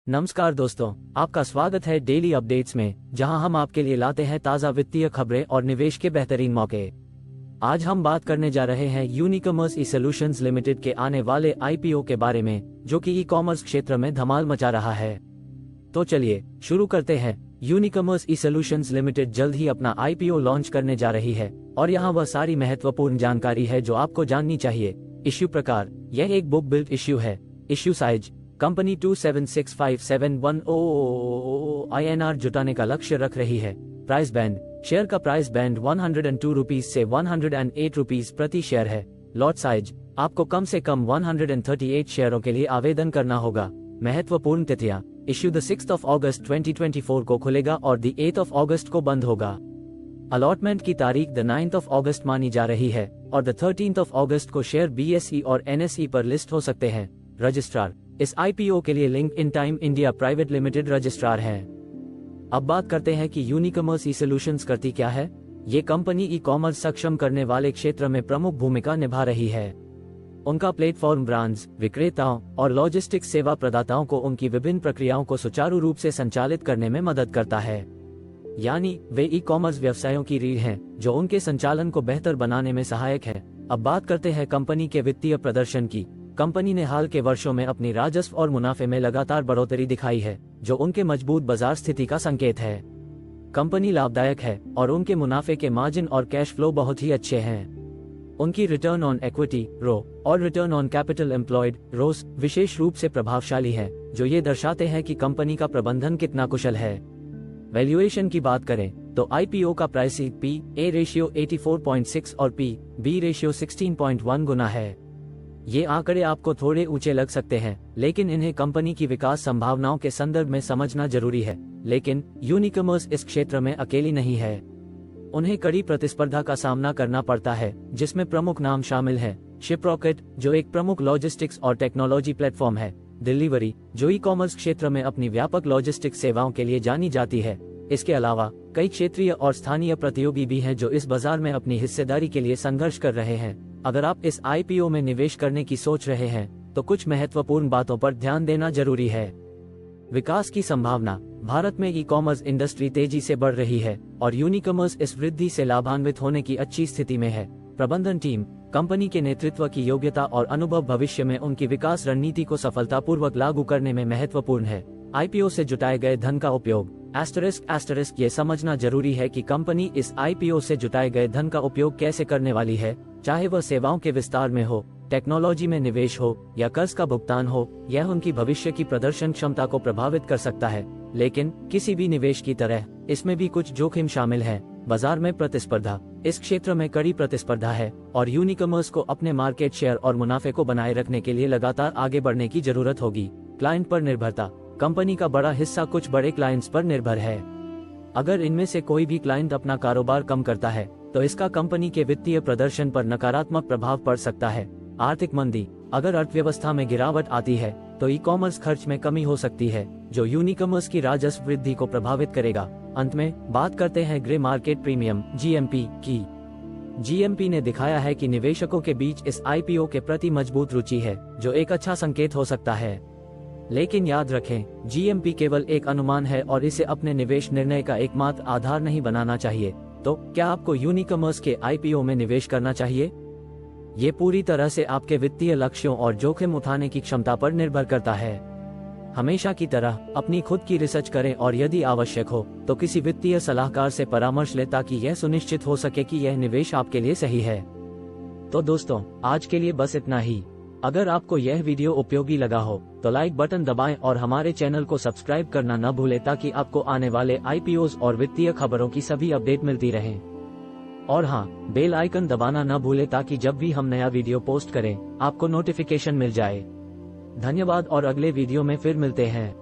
नमस्कार दोस्तों, आपका स्वागत है डेली अपडेट्स में, जहां हम आपके लिए लाते हैं ताज़ा वित्तीय खबरें और निवेश के बेहतरीन मौके। आज हम बात करने जा रहे हैं यूनिकॉमर्स ई सॉल्यूशंस लिमिटेड के आने वाले आईपीओ के बारे में, जो कि ई कॉमर्स क्षेत्र में धमाल मचा रहा है। तो चलिए शुरू करते हैं। यूनिकॉमर्स ई सॉल्यूशंस लिमिटेड जल्द ही अपना आईपीओ लॉन्च करने जा रही है और यहाँ वह सारी महत्वपूर्ण जानकारी है जो आपको जाननी चाहिए। इश्यू प्रकार, यह एक बुक बिल्ड इश्यू है। इश्यू साइज, कंपनी 2765710 INR जुटाने का लक्ष्य रख रही है। प्राइस बैंड, शेयर का प्राइस बैंड 102 रुपीज से 108 रुपीज प्रति शेयर है। लॉट साइज, आपको कम से कम 138 शेयरों के लिए आवेदन करना होगा। महत्वपूर्ण तिथियां, इश्यू द 6 अगस्त 2024 को खुलेगा और द 8 अगस्त को बंद होगा। अलॉटमेंट की तारीख द 9 अगस्त मानी जा रही है और द 13 अगस्त को शेयर BSE और NSE पर लिस्ट हो सकते हैं। रजिस्ट्रार, इस आईपीओ के लिए link in time India private limited registrar है। अब बात करते हैं कि यूनिकॉमर्स ई सॉल्यूशंस करती क्या है। ये कंपनी ई कॉमर्स सक्षम करने वाले क्षेत्र में प्रमुख भूमिका निभा रही है। उनका प्लेटफॉर्म ब्रांड्स, विक्रेताओं और लॉजिस्टिक्स सेवा प्रदाताओं को उनकी विभिन्न प्रक्रियाओं को सुचारू रूप से संचालित करने में मदद करता है। यानी वे ई कॉमर्स व्यवसायों की रीढ़ हैं, जो उनके संचालन को बेहतर बनाने में सहायक है। अब बात करते हैं कंपनी के वित्तीय प्रदर्शन की। कंपनी ने हाल के वर्षों में अपनी राजस्व और मुनाफे में लगातार बढ़ोतरी दिखाई है, जो उनके मजबूत बाजार स्थिति का संकेत है। कंपनी लाभदायक है और उनके मुनाफे के मार्जिन और कैश फ्लो बहुत ही अच्छे हैं। उनकी रिटर्न ऑन इक्विटी ROE और return on capital employed ROCE विशेष रूप से प्रभावशाली है, जो ये दर्शाते हैं कि कंपनी का प्रबंधन कितना कुशल है। वैल्यूएशन की बात करें तो आईपीओ का प्राइसिंग P/E रेशियो 84.6 और P/B रेशियो 16.1 गुना है। ये आंकड़े आपको थोड़े ऊंचे लग सकते हैं, लेकिन इन्हें कंपनी की विकास संभावनाओं के संदर्भ में समझना जरूरी है। लेकिन यूनिकॉमर्स इस क्षेत्र में अकेली नहीं है। उन्हें कड़ी प्रतिस्पर्धा का सामना करना पड़ता है, जिसमें प्रमुख नाम शामिल हैं शिपरॉकेट, जो एक प्रमुख लॉजिस्टिक्स और टेक्नोलॉजी प्लेटफॉर्म है। डिलीवरी, जो ई कॉमर्स क्षेत्र में अपनी व्यापक लॉजिस्टिक्स सेवाओं के लिए जानी जाती है। इसके अलावा कई क्षेत्रीय और स्थानीय प्रतियोगी भी हैं जो इस बाजार में अपनी हिस्सेदारी के लिए संघर्ष कर रहे हैं। अगर आप इस आईपीओ में निवेश करने की सोच रहे हैं, तो कुछ महत्वपूर्ण बातों पर ध्यान देना जरूरी है। विकास की संभावना, भारत में ई कॉमर्स इंडस्ट्री तेजी से बढ़ रही है और यूनिकॉमर्स इस वृद्धि से लाभान्वित होने की अच्छी स्थिति में है। प्रबंधन टीम, कंपनी के नेतृत्व की योग्यता और अनुभव भविष्य में उनकी विकास रणनीति को सफलतापूर्वक लागू करने में महत्वपूर्ण है। आईपीओ से जुटाए गए धन का उपयोग, **** ये समझना जरूरी है कि कंपनी इस आईपीओ से जुटाए गए धन का उपयोग कैसे करने वाली है, चाहे वह सेवाओं के विस्तार में हो, टेक्नोलॉजी में निवेश हो या कर्ज का भुगतान हो। यह उनकी भविष्य की प्रदर्शन क्षमता को प्रभावित कर सकता है। लेकिन किसी भी निवेश की तरह इसमें भी कुछ जोखिम शामिल है। बाजार में प्रतिस्पर्धा, इस क्षेत्र में कड़ी प्रतिस्पर्धा है और यूनिकॉमर्स को अपने मार्केट शेयर और मुनाफे को बनाए रखने के लिए लगातार आगे बढ़ने की जरूरत होगी। क्लाइंट पर निर्भरता, कंपनी का बड़ा हिस्सा कुछ बड़े क्लाइंट्स पर निर्भर है। अगर इनमें से कोई भी क्लाइंट अपना कारोबार कम करता है, तो इसका कंपनी के वित्तीय प्रदर्शन पर नकारात्मक प्रभाव पड़ सकता है। आर्थिक मंदी, अगर अर्थव्यवस्था में गिरावट आती है, तो ई कॉमर्स खर्च में कमी हो सकती है, जो यूनिकॉमर्स की राजस्व वृद्धि को प्रभावित करेगा। अंत में बात करते हैं ग्रे मार्केट प्रीमियम GMP की। GMP ने दिखाया है कि निवेशकों के बीच इस आईपीओ के प्रति मजबूत रुचि है, जो एक अच्छा संकेत हो सकता है। लेकिन याद रखें, GMP केवल एक अनुमान है और इसे अपने निवेश निर्णय का एकमात्र आधार नहीं बनाना चाहिए। तो क्या आपको यूनिकॉमर्स के आईपीओ में निवेश करना चाहिए? ये पूरी तरह से आपके वित्तीय लक्ष्यों और जोखिम उठाने की क्षमता पर निर्भर करता है। हमेशा की तरह अपनी खुद की रिसर्च करें और यदि आवश्यक हो तो किसी वित्तीय सलाहकार से परामर्श लें, ताकि यह सुनिश्चित हो सके कि यह निवेश आपके लिए सही है। तो दोस्तों, आज के लिए बस इतना ही। अगर आपको यह वीडियो उपयोगी लगा हो तो लाइक बटन दबाएं और हमारे चैनल को सब्सक्राइब करना न भूलें, ताकि आपको आने वाले आईपीओज और वित्तीय खबरों की सभी अपडेट मिलती रहें। और हाँ, बेल आइकन दबाना न भूलें, ताकि जब भी हम नया वीडियो पोस्ट करें, आपको नोटिफिकेशन मिल जाए। धन्यवाद और अगले वीडियो में फिर मिलते हैं।